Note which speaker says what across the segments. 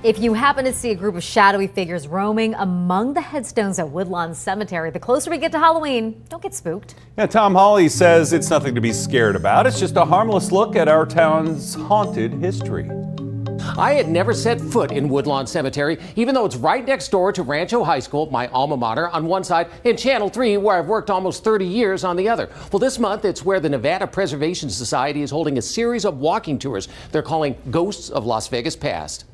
Speaker 1: If you happen to see a group of shadowy figures roaming among the headstones at Woodlawn Cemetery, the closer we get to Halloween, don't get spooked.
Speaker 2: Yeah, Tom Hawley says it's nothing to be scared about. It's just a harmless look at our town's haunted history.
Speaker 3: I had never set foot in Woodlawn Cemetery, even though it's right next door to Rancho High School, my alma mater, on one side, and Channel 3, where I've worked almost 30 years, on the other. Well, this month, it's where the Nevada Preservation Society is holding a series of walking tours they're calling Ghosts of Las Vegas Past.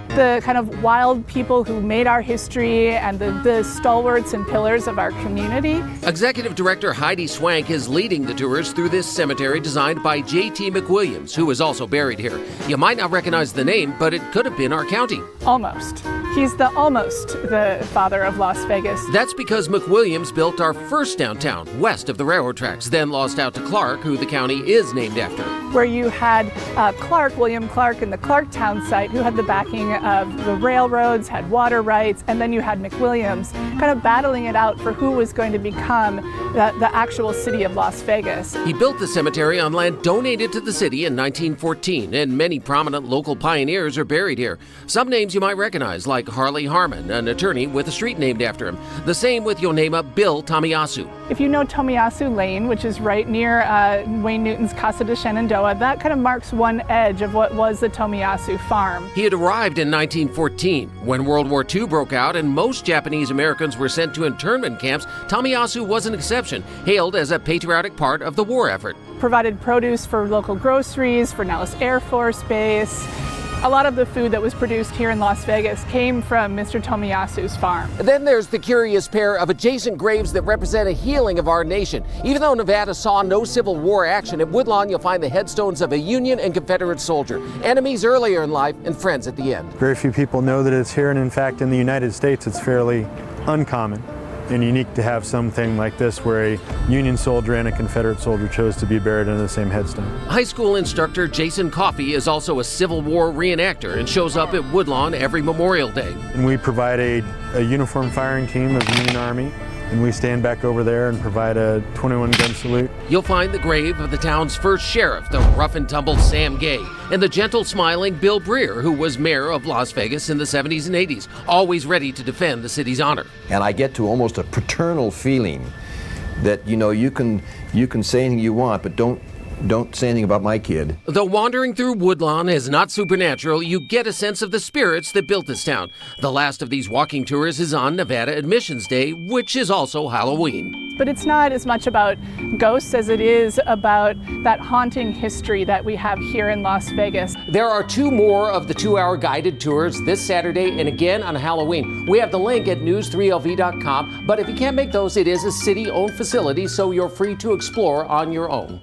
Speaker 4: The kind of wild people who made our history and the stalwarts and pillars of our community.
Speaker 3: Executive Director Heidi Swank is leading the tours through this cemetery designed by J.T. McWilliams, who is also buried here. You might not recognize the name, but it could have been our county.
Speaker 4: Almost. He's almost the father of Las Vegas.
Speaker 3: That's because McWilliams built our first downtown, west of the railroad tracks, then lost out to Clark, who the county is named after.
Speaker 4: Where you had William Clark, in the Clarktown site, who had the backing of the railroads, had water rights, and then you had McWilliams kind of battling it out for who was going to become the actual city of Las Vegas.
Speaker 3: He built the cemetery on land donated to the city in 1914, and many prominent local pioneers are buried here. Some names you might recognize, like Harley Harmon, an attorney with a street named after him. The same with Yonema Bill Tomiyasu.
Speaker 4: If you know Tomiyasu Lane, which is right near Wayne Newton's Casa de Shenandoah, that kind of marks one edge of what was the Tomiyasu farm.
Speaker 3: He had arrived in 1914. When World War II broke out and most Japanese Americans were sent to internment camps, Tomiyasu was an exception, hailed as a patriotic part of the war effort.
Speaker 4: Provided produce for local groceries, for Nellis Air Force Base. A lot of the food that was produced here in Las Vegas came from Mr. Tomiyasu's farm.
Speaker 3: Then there's the curious pair of adjacent graves that represent a healing of our nation. Even though Nevada saw no Civil War action, at Woodlawn you'll find the headstones of a Union and Confederate soldier, enemies earlier in life and friends at the end.
Speaker 5: Very few people know that it's here, and in fact in the United States it's fairly uncommon and unique to have something like this where a Union soldier and a Confederate soldier chose to be buried under the same headstone.
Speaker 3: High school instructor Jason Coffey is also a Civil War reenactor and shows up at Woodlawn every Memorial Day.
Speaker 5: And we provide a uniform firing team of the Union Army, and we stand back over there and provide a 21-gun salute.
Speaker 3: You'll find the grave of the town's first sheriff, the rough and tumble Sam Gay, and the gentle, smiling Bill Breer, who was mayor of Las Vegas in the 70s and 80s, always ready to defend the city's honor.
Speaker 6: And I get to almost a paternal feeling that, you know, you can say anything you want, but don't say anything about my kid.
Speaker 3: Though wandering through Woodlawn is not supernatural, you get a sense of the spirits that built this town. The last of these walking tours is on Nevada Admissions Day, which is also Halloween.
Speaker 4: But it's not as much about ghosts as it is about that haunting history that we have here in Las Vegas.
Speaker 3: There are 2 more of the 2-hour guided tours this Saturday and again on Halloween. We have the link at news3lv.com, but if you can't make those, it is a city-owned facility, so you're free to explore on your own.